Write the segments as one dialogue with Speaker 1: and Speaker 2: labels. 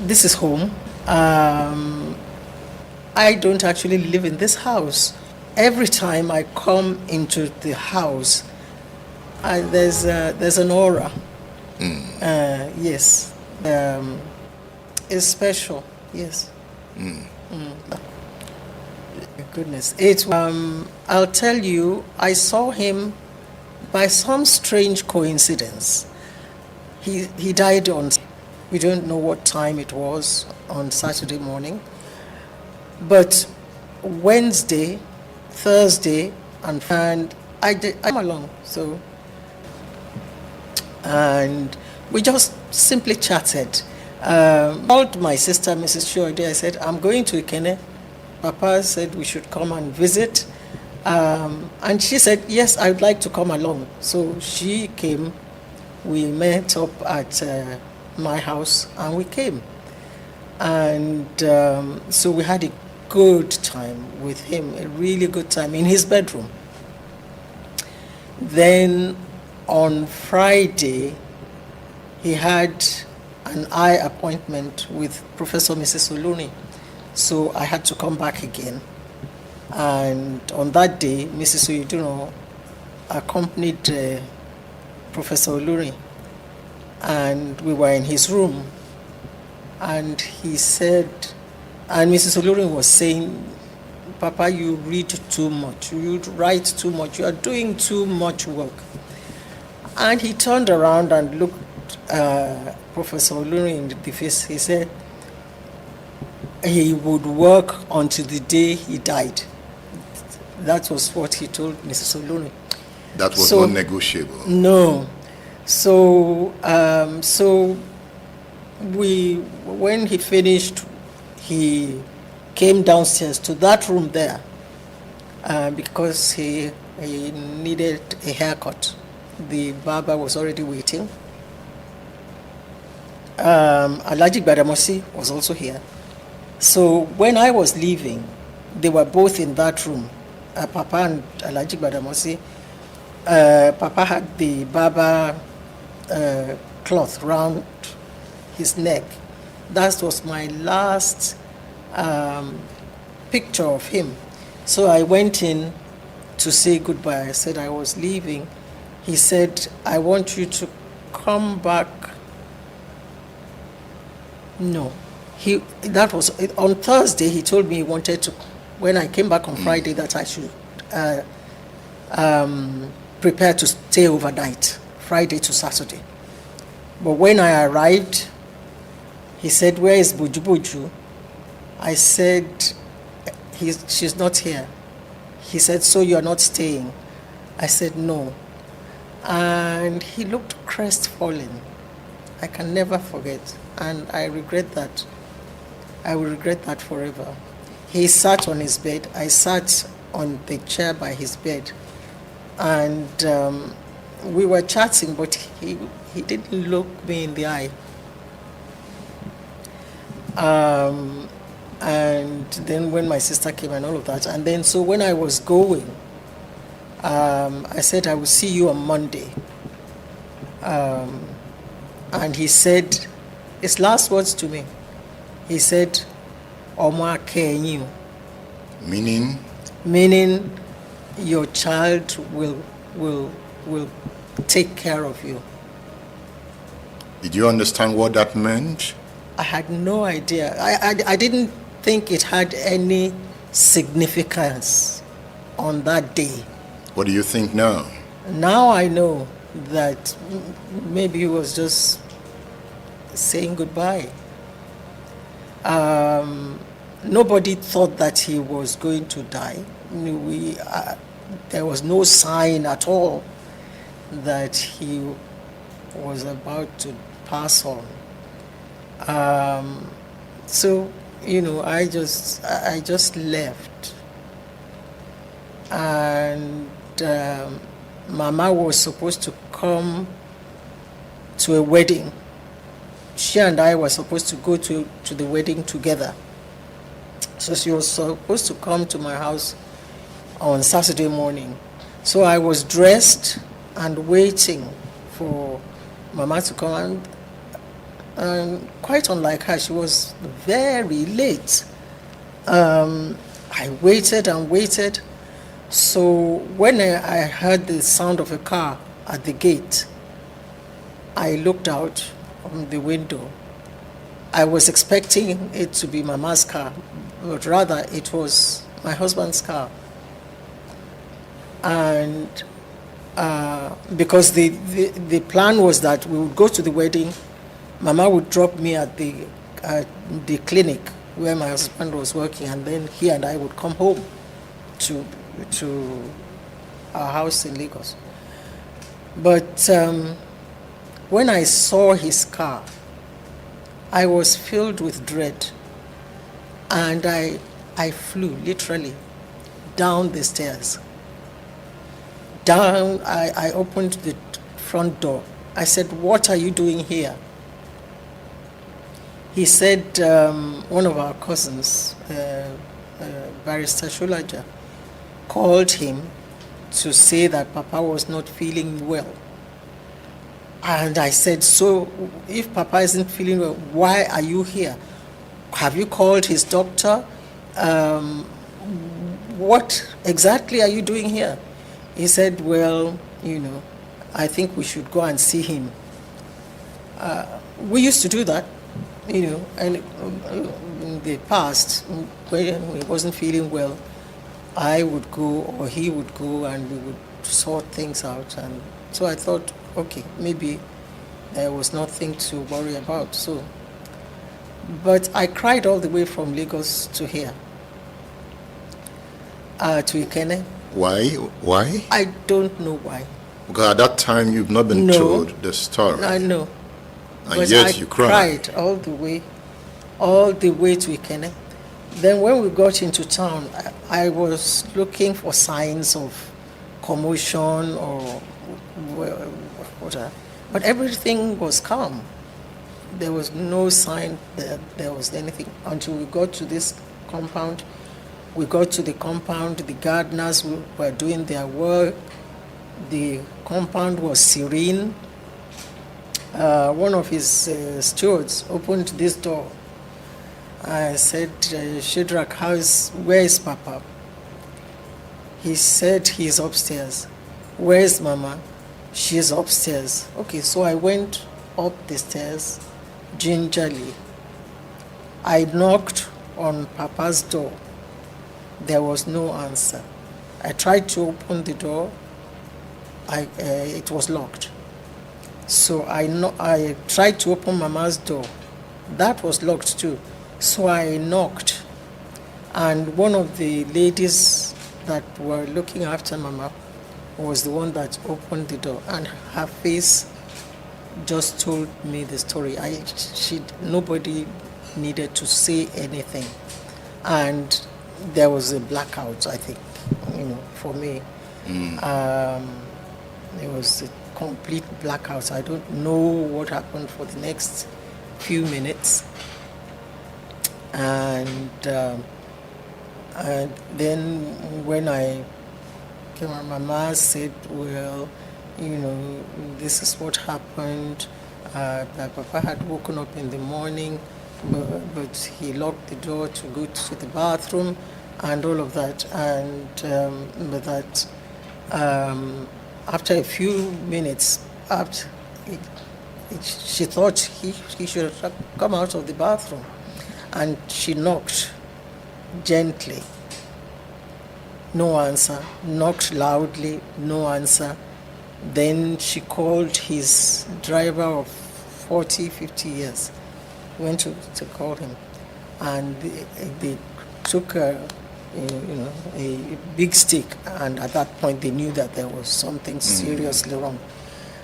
Speaker 1: this is home. I don't actually live in this house. Every time I come into the house, there's an aura. Yes, it's special. Yes. Goodness, I'll tell you, I saw him by some strange coincidence. He died on. We don't know what time it was on Saturday morning, but Wednesday, Thursday, and I'm along. So, and we just simply chatted. Called my sister, Mrs. Shoide. I said, I'm going to Ikene. Papa said we should come and visit. And she said, yes, I would like to come along. So she came. We met up at my house and we came. And so we had a good time with him, a really good time in his bedroom. Then on Friday, he had an eye appointment with Professor Mrs. Oluni. So I had to come back again. And on that day, Mrs. Oyeduno accompanied Professor Oluni. And we were in his room. And he said, and Mrs. Oluni was saying, Papa, you read too much, you write too much, you are doing too much work. And he turned around and looked Professor Oluni in the face. He said he would work until the day he died. That was what he told Mrs. Oluni.
Speaker 2: That was not negotiable.
Speaker 1: No. So, when he finished, he came downstairs to that room there because he needed a haircut. The barber was already waiting. Alhaji Gbadamosi was also here. So when I was leaving, they were both in that room, Papa and Alhaji Gbadamosi. Papa had the barber cloth round his neck. That was my last picture of him. So I went in to say goodbye. I said I was leaving. He said, I want you to come back. No. That was on Thursday. He told me he wanted to, when I came back on Friday, that I should prepare to stay overnight, Friday to Saturday. But when I arrived, he said, where is Buju Buju? I said, she's not here. He said, so you're not staying? I said, no. And he looked crestfallen. I can never forget. And I regret that. I will regret that forever. He sat on his bed. I sat on the chair by his bed. And we were chatting, but he didn't look me in the eye. And then when my sister came and all of that, and then so when I was going, I said, I will see you on Monday. And he said, his last words to me, he said, Oma Kenyu. Meaning your child will take care of you.
Speaker 2: Did you understand what that meant?
Speaker 1: I had no idea. I didn't think it had any significance on that day.
Speaker 2: What do you think now?
Speaker 1: Now I know that maybe he was just saying goodbye. Nobody thought that he was going to die. There was no sign at all that he was about to pass on. So, I just left. And Mama was supposed to come to a wedding. She and I were supposed to go to the wedding together. So she was supposed to come to my house on Saturday morning. So I was dressed and waiting for Mama to come. And quite unlike her, she was very late. I waited and waited. So when I heard the sound of a car at the gate, I looked out from the window. I was expecting it to be Mama's car, but rather it was my husband's car. And because the plan was that we would go to the wedding, Mama would drop me at the clinic where my husband was working, and then he and I would come home to our house in Lagos. But when I saw his car, I was filled with dread, and I flew literally down the stairs. Down, I opened the front door. I said, "What are you doing here?" He said, one of our cousins, Barrister Shulaja, called him to say that Papa was not feeling well. And I said, "So if Papa isn't feeling well, why are you here? Have you called his doctor? What exactly are you doing here?" He said, "Well, I think we should go and see him." We used to do that, and in the past, when he wasn't feeling well, I would go or he would go and we would sort things out. And so I thought, okay, maybe there was nothing to worry about. But I cried all the way from Lagos to here, to Ikene.
Speaker 2: Why?
Speaker 1: I don't know why.
Speaker 2: Because at that time you've not been told the story.
Speaker 1: I know.
Speaker 2: And
Speaker 1: But
Speaker 2: yet
Speaker 1: I
Speaker 2: you cried.
Speaker 1: cried all the way to Ikene. Then when we got into town, I was looking for signs of commotion or whatever, but everything was calm. There was no sign that there was anything until we got to this compound. We got to the compound, the gardeners were doing their work. The compound was serene. One of his stewards opened this door. I said, "Shadrach, where is Papa?" He said, "He's upstairs." "Where is Mama?" "She's upstairs." Okay, so I went up the stairs gingerly. I knocked on Papa's door. There was no answer. I tried to open the door. It was locked. So I tried to open Mama's door. That was locked too. So I knocked, and one of the ladies that were looking after Mama was the one that opened the door, and her face just told me the story. Nobody needed to say anything, and there was a blackout, I think, for me. It was a complete blackout. I don't know what happened for the next few minutes. And then when I came out, Mama said, "Well, this is what happened. That Papa had woken up in the morning, but he locked the door to go to the bathroom and all of that. And after a few minutes, she thought he should have come out of the bathroom. And she knocked gently. No answer. Knocked loudly. No answer. Then she called his driver of 40, 50 years. Went to call him. And they took a big stick. And at that point, they knew that there was something seriously wrong.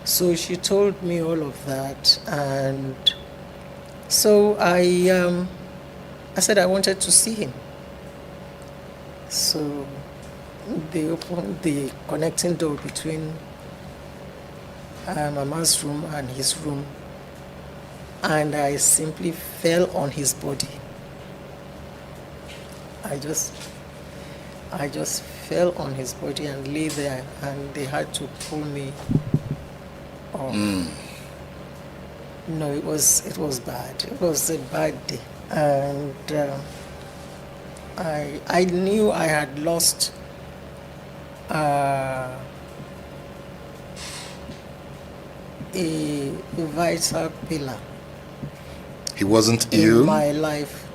Speaker 1: So she told me all of that. And so I said I wanted to see him. So they opened the connecting door between Mama's room and his room, and I simply fell on his body. I just fell on his body and lay there, and they had to pull me off. No, it was bad. It was a bad day, and I knew I had lost a vital pillar
Speaker 2: He wasn't
Speaker 1: in
Speaker 2: ill?
Speaker 1: my life.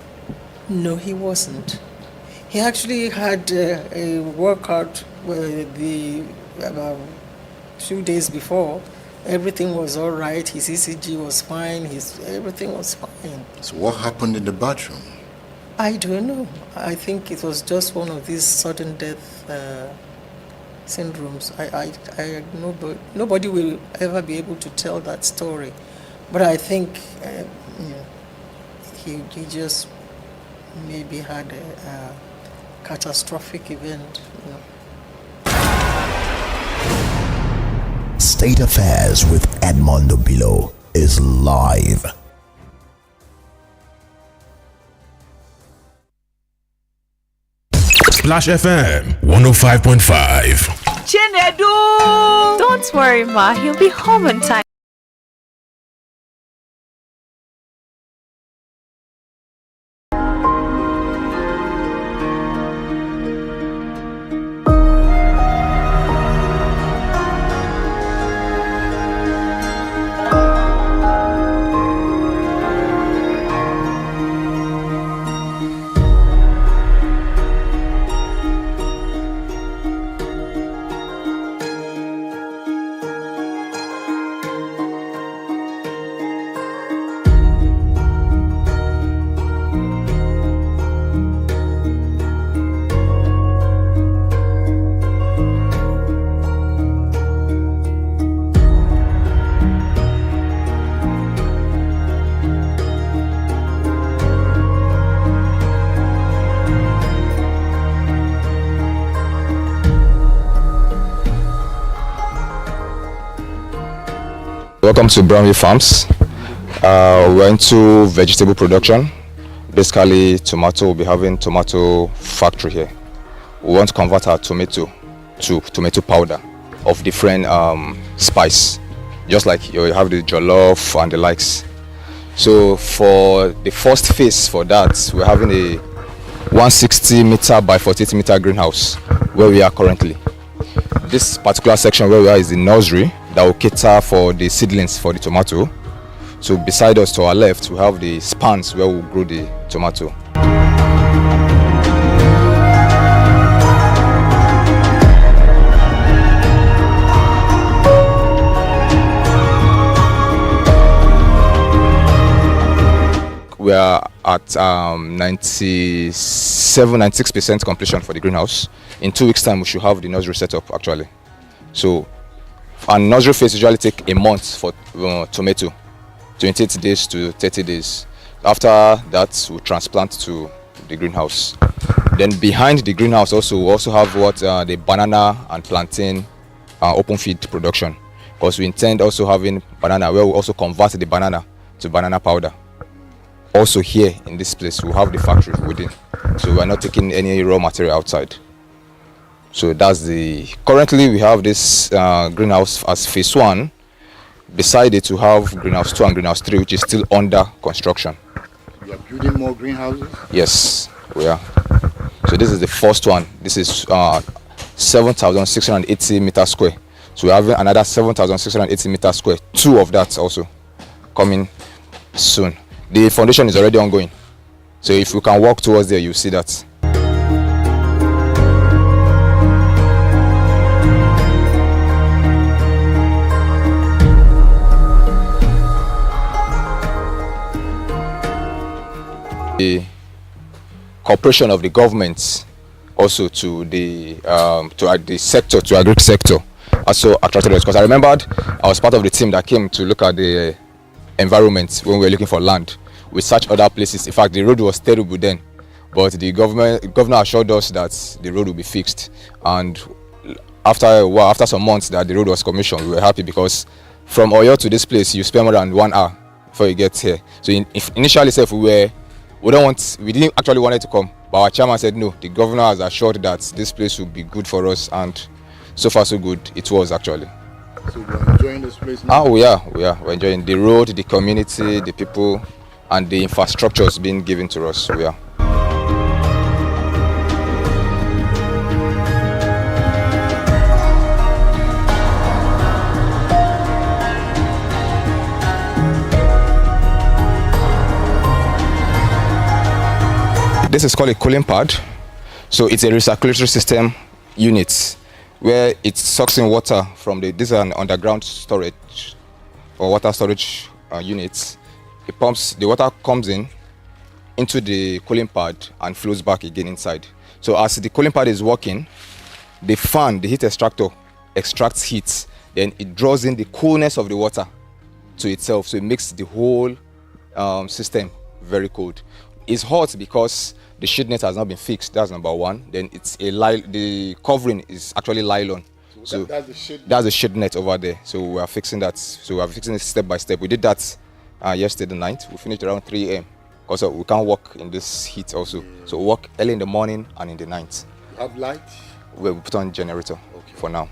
Speaker 1: No, he wasn't. He actually had a workout about 2 days before. Everything was all right. His ECG was fine. Everything was fine.
Speaker 2: So what happened in the bathroom?
Speaker 1: I don't know. I think it was just one of these sudden death syndromes. Nobody will ever be able to tell that story, but I think he just maybe had a catastrophic event.
Speaker 3: State Affairs with Edmondo Bilo is live.
Speaker 4: Splash FM 105.5.
Speaker 5: Chinedu! Don't worry, Ma. He'll be home on time.
Speaker 6: Welcome to Brownview Farms. We're into vegetable production. Basically, tomato. We'll be having tomato factory here. We want to convert our tomato to tomato powder of different spice, just like you have the jollof and the likes. So for the first phase for that, we're having a 160 meter by 48 meter greenhouse where we are currently. This particular section where we are is the nursery that will cater for the seedlings for the tomato. So beside us to our left, we have the spans where we'll grow the tomato. We are at 96% completion for the greenhouse. In 2 weeks' time, we should have the nursery set up actually. So, and nursery phase usually take a month for tomato, 28 days to 30 days. After that, we transplant to the greenhouse. Then behind the greenhouse we also have the banana and plantain open feed production, because we intend also having banana where we also convert the banana to banana powder. Also here in this place we have the factory within, so we are not taking any raw material outside. So that's currently we have this greenhouse as phase 1. Beside it we have greenhouse 2 and greenhouse 3, which is still under construction.
Speaker 2: You are building more greenhouses?
Speaker 6: Yes, we are. So this is the first one. This is 7,680 meters square. So we have another 7,680 meters square. 2 of that also coming soon. The foundation is already ongoing. So if we can walk towards there, you see that. The cooperation of the government also to the sector, to agri sector, also attracted us, because I remembered I was part of the team that came to look at the environment when we were looking for land. We searched other places. In fact, the road was terrible then, but the governor assured us that the road will be fixed. And after some months that the road was commissioned, we were happy, because from Oyo to this place you spend more than 1 hour before you get here. So initially, we didn't actually want it to come, but our chairman said no. The governor has assured that this place will be good for us, and so far so good. It was actually.
Speaker 2: So you're enjoying this place now?
Speaker 6: We are. We're enjoying the road, the community, the people, and the infrastructures being given to us. We are. This is called a cooling pad. So it's a recirculatory system unit where it sucks in water from this is an underground storage or water storage unit. It pumps, the water comes into the cooling pad and flows back again inside. So as the cooling pad is working, the fan, the heat extractor, extracts heat. Then it draws in the coolness of the water to itself. So it makes the whole system very cold. It's hot because the shade net has not been fixed. That's number one. Then it's the covering is actually nylon. So that's the shade net over there. So we are fixing that. So we are fixing it step by step. We did that yesterday night. We finished around 3 a.m. because we can't work in this heat also. So we work early in the morning and in the night.
Speaker 2: You have light?
Speaker 6: We put on generator for now.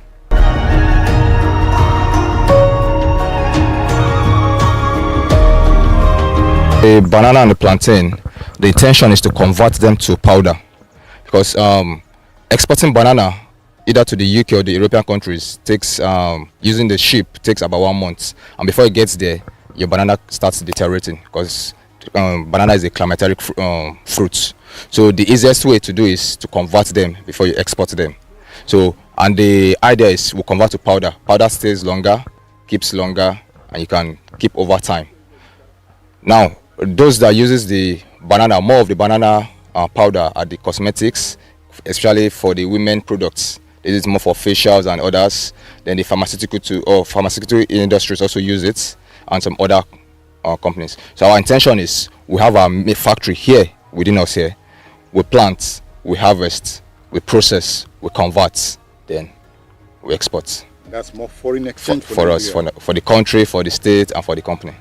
Speaker 6: The banana and the plantain, the intention is to convert them to powder, because exporting banana either to the UK or the European countries takes using the ship takes about 1 month, and before it gets there, your banana starts deteriorating because banana is a climateric fruit. So the easiest way to do is to convert them before you export them. So, and the idea is we convert to powder. Powder stays longer, keeps longer, and you can keep over time. Now, those that uses the banana, more of the banana powder are the cosmetics, especially for the women products. This is more for facials and others. Then the pharmaceutical industries also use it, and some other companies. So our intention is we have a factory here within us here. We plant, we harvest, we process, we convert, then we export.
Speaker 2: That's more foreign exchange
Speaker 6: for us, for the country, for the state, and for the company.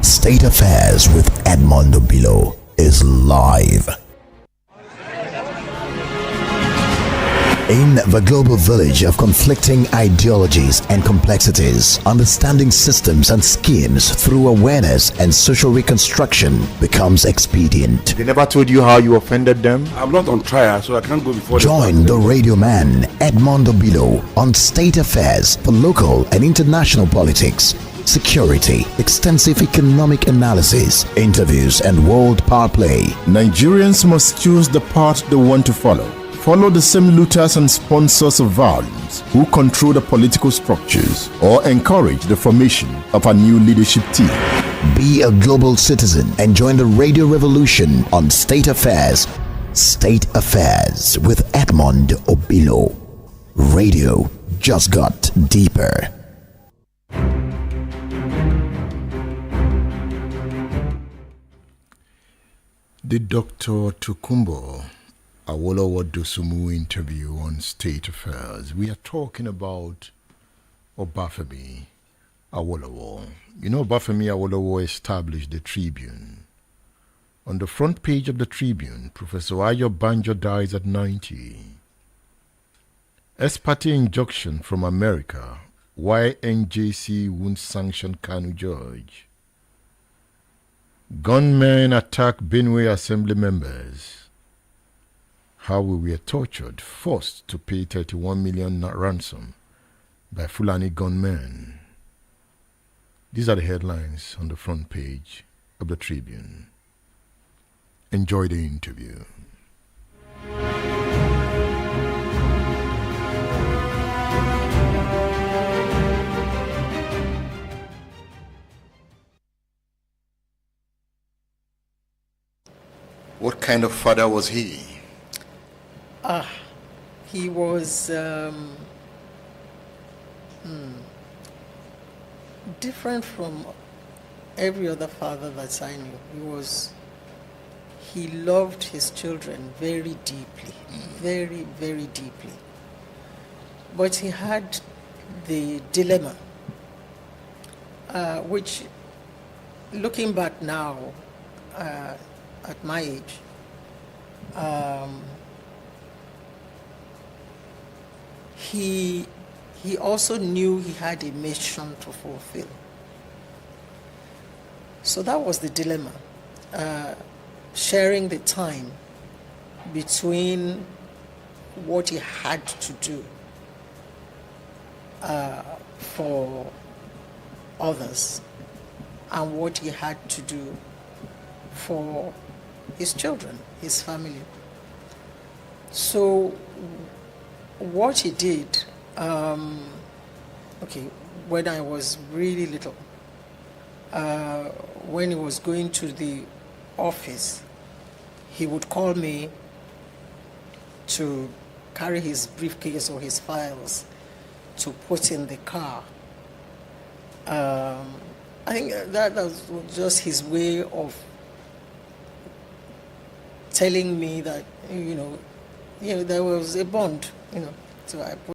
Speaker 3: State Affairs with Edmondo Bilo is live. In the global village of conflicting ideologies and complexities, understanding systems and schemes through awareness and social reconstruction becomes expedient.
Speaker 2: They never told you how you offended them?
Speaker 7: I'm not on trial, so I can't go before
Speaker 3: Join the radio man Edmondo Bilo on State Affairs for local and international politics, security, extensive economic analysis, interviews, and world power play.
Speaker 8: Nigerians must choose the path they want to follow. Follow the same looters and sponsors of violence who control the political structures or encourage the formation of a new leadership team.
Speaker 3: Be a global citizen and join the radio revolution on State Affairs. State Affairs with Edmond Obilo. Radio just got deeper.
Speaker 8: The Dr. Tokunbo Awolowo Dosumu interview on State Affairs. We are talking about Obafemi Awolowo. You know, Obafemi Awolowo established the Tribune On the front page of the Tribune, Professor Ayo Banjo dies at 90. Ex-parte injunction from America. Why NJC won't sanction Kanu George. Gunmen attack Benue Assembly members. How we were tortured, forced to pay 31 million ransom by Fulani gunmen. These are the headlines on the front page of the Tribune. Enjoy the interview.
Speaker 2: What kind of father was he?
Speaker 1: He was different from every other father that I knew. He loved his children very deeply, very, very deeply. But he had the dilemma, which, looking back now, at my age, he also knew he had a mission to fulfill. So that was the dilemma, sharing the time between what he had to do for others and what he had to do for his children, his family. So what he did, when I was really little, when he was going to the office, he would call me to carry his briefcase or his files to put in the car. I think that was just his way of telling me that, there was a bond, so I put